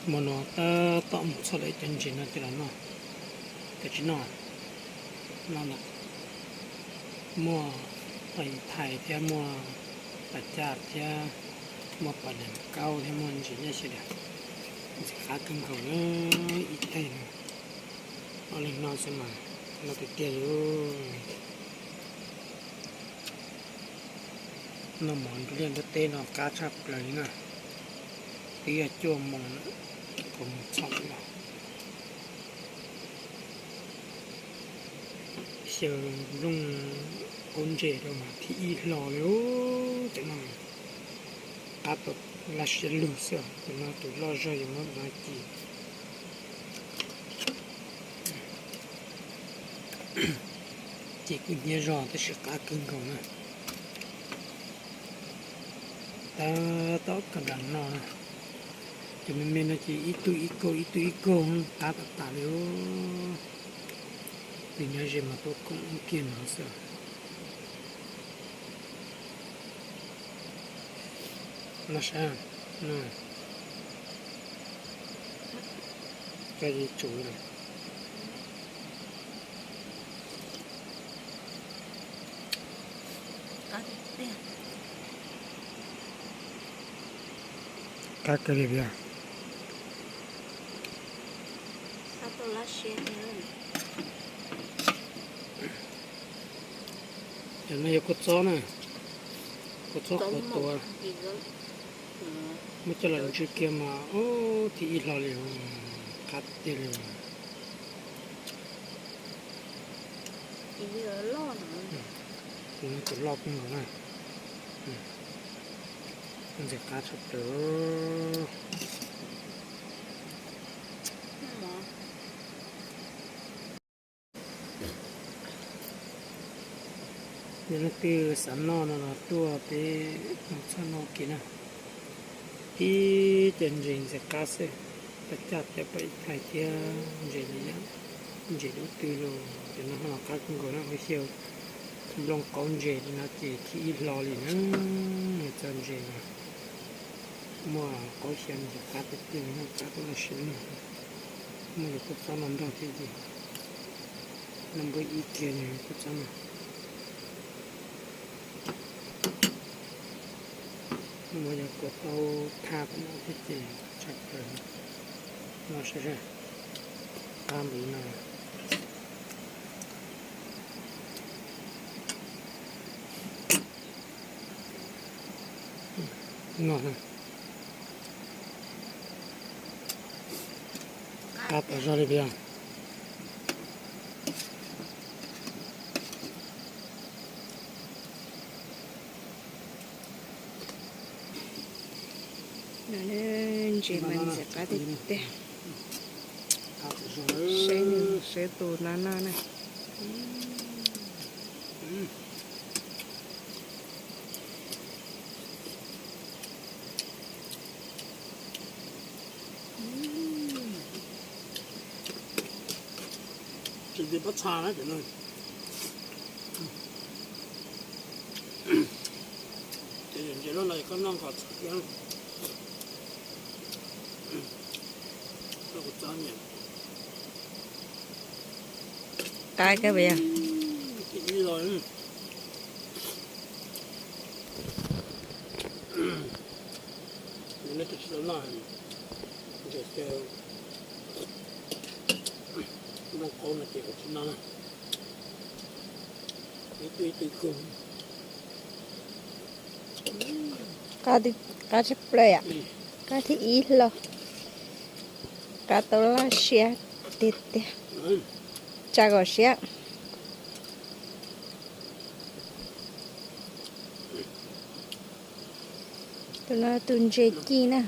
mà nó ta tóm sau đấy chân chỉ nó chỉ là nó cái chỉ nó là muaไปถ่ายเที่ยวมัวปัจจัดเที่ยวมัวปัดเก้าเที่ยวมันสิเนี่ยสิเดียวสิขาขึ้นเขาเนาะอีกไทยนะเอาเล็กน้อยสมาเราติดเตี้ยอยู่น้ำมันเรียนจะเต้นออกกาชับเลยนะเตี้ยจ้วงมองผมชอบเลยเชื่อลุงcon trẻ đâu mà thì lò liếu thế nào áp được là sẽ lừa sợ nó tụi lo ra thì nó là chỉ cứ nhớ rõ tới sự cá cưng của nó ta tốt cả đàn nó cho nên nó chỉ ít tuổi cô ta ta liếu vì nhớ gì mà tôi cũng kiên nó sợ nó sao nó cái gì chủ này các cái gì vậy giờ này có chó này có chó cóตัวไม่จะหลังชื่อเกี่ยมาโอ้ที่อีหล่อเลยกัดเดียวเลยอีเหลือล่อหนูมันจะรอบนึงหรอนะมันจะกัดสุดเด้อนี่นั่นคือสันนอนนะตัวไปสันนอกินนะที่เจนจิงจะกัดเสียประจับจะไปถ่ายเที่ยวเจนเนี่ยเจนดูตีโลเจนน้องกัดกันก่อนนะไม่เชี่ยวลองก้อนเจนนะที่รอเลยนะเจนเจนนะมัวก้อนเชียนจะกัดไปตีนะกัดตัวละชิ้นนะมัวจะกุศลนั่นต้องที่ดีนั่นก็อีกเกี่ยนกุศลนะมัวจะกดเอาทาเป็นเอาที่จีชักเลยน่าใช่ไหมตามอีน่านอนนะครับอะไรเบียnên chỉ mình sẽ cá thịt tê sẽ tù nana này chỉ để bắt xa đấy rồi thì nó lại có năng hoạt động cái bìa rồi nó chỉ là để cái nó con là chỉ có chỉ nó cái cùng cá chép play à cá thì ít lo cá tao là xé tết tê chả có xé tụi nó tuần chơi chi nè